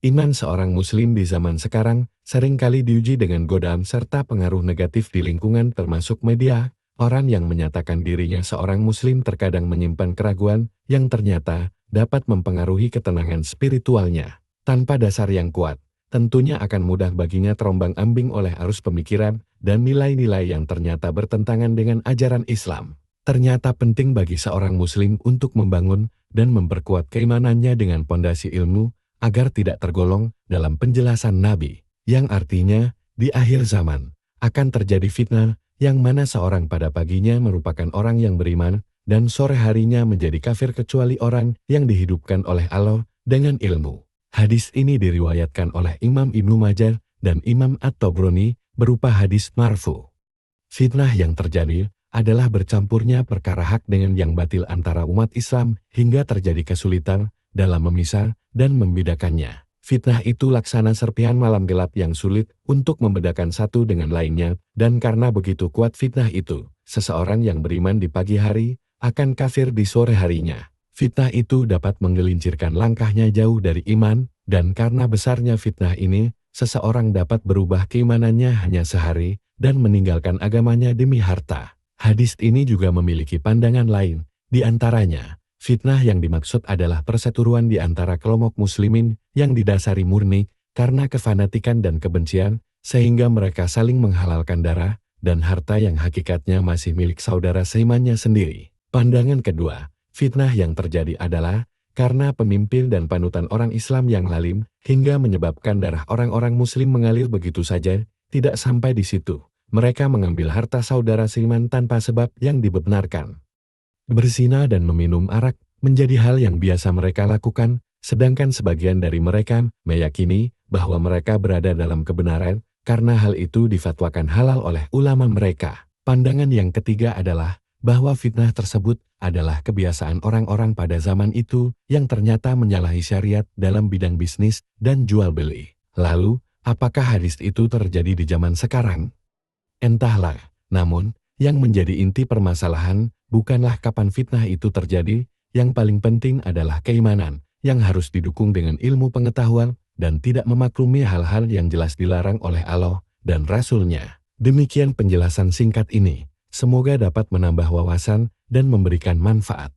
Iman seorang muslim di zaman sekarang seringkali diuji dengan godaan serta pengaruh negatif di lingkungan termasuk media. Orang yang menyatakan dirinya seorang muslim terkadang menyimpan keraguan yang ternyata dapat mempengaruhi ketenangan spiritualnya. Tanpa dasar yang kuat, tentunya akan mudah baginya terombang-ambing oleh arus pemikiran dan nilai-nilai yang ternyata bertentangan dengan ajaran Islam. Ternyata penting bagi seorang muslim untuk membangun dan memperkuat keimanannya dengan pondasi ilmu, agar tidak tergolong dalam penjelasan Nabi, yang artinya, di akhir zaman, akan terjadi fitnah, yang mana seorang pada paginya merupakan orang yang beriman, dan sore harinya menjadi kafir kecuali orang yang dihidupkan oleh Allah dengan ilmu. Hadis ini diriwayatkan oleh Imam Ibnu Majah dan Imam At-Tabrani berupa hadis marfu. Fitnah yang terjadi adalah bercampurnya perkara hak dengan yang batil antara umat Islam hingga terjadi kesulitan dalam memisah dan membedakannya. Fitnah itu laksana serpihan malam gelap yang sulit untuk membedakan satu dengan lainnya, dan karena begitu kuat fitnah itu, seseorang yang beriman di pagi hari akan kafir di sore harinya. Fitnah itu dapat menggelincirkan langkahnya jauh dari iman, dan karena besarnya fitnah ini, seseorang dapat berubah keimanannya hanya sehari dan meninggalkan agamanya demi harta. Hadis ini juga memiliki pandangan lain, di antaranya, fitnah yang dimaksud adalah perseteruan di antara kelompok muslimin yang didasari murni karena kefanatikan dan kebencian, sehingga mereka saling menghalalkan darah dan harta yang hakikatnya masih milik saudara seimannya sendiri. Pandangan kedua, fitnah yang terjadi adalah karena pemimpin dan panutan orang Islam yang lalim, hingga menyebabkan darah orang-orang muslim mengalir begitu saja. Tidak sampai di situ, mereka mengambil harta saudara seiman tanpa sebab yang dibenarkan. Berzina dan meminum arak menjadi hal yang biasa mereka lakukan, sedangkan sebagian dari mereka meyakini bahwa mereka berada dalam kebenaran karena hal itu difatwakan halal oleh ulama mereka. Pandangan yang ketiga adalah bahwa fitnah tersebut adalah kebiasaan orang-orang pada zaman itu yang ternyata menyalahi syariat dalam bidang bisnis dan jual beli. Lalu, apakah hadis itu terjadi di zaman sekarang? Entahlah, namun, yang menjadi inti permasalahan bukanlah kapan fitnah itu terjadi, yang paling penting adalah keimanan, yang harus didukung dengan ilmu pengetahuan, dan tidak memaklumi hal-hal yang jelas dilarang oleh Allah dan Rasul-Nya. Demikian penjelasan singkat ini, semoga dapat menambah wawasan dan memberikan manfaat.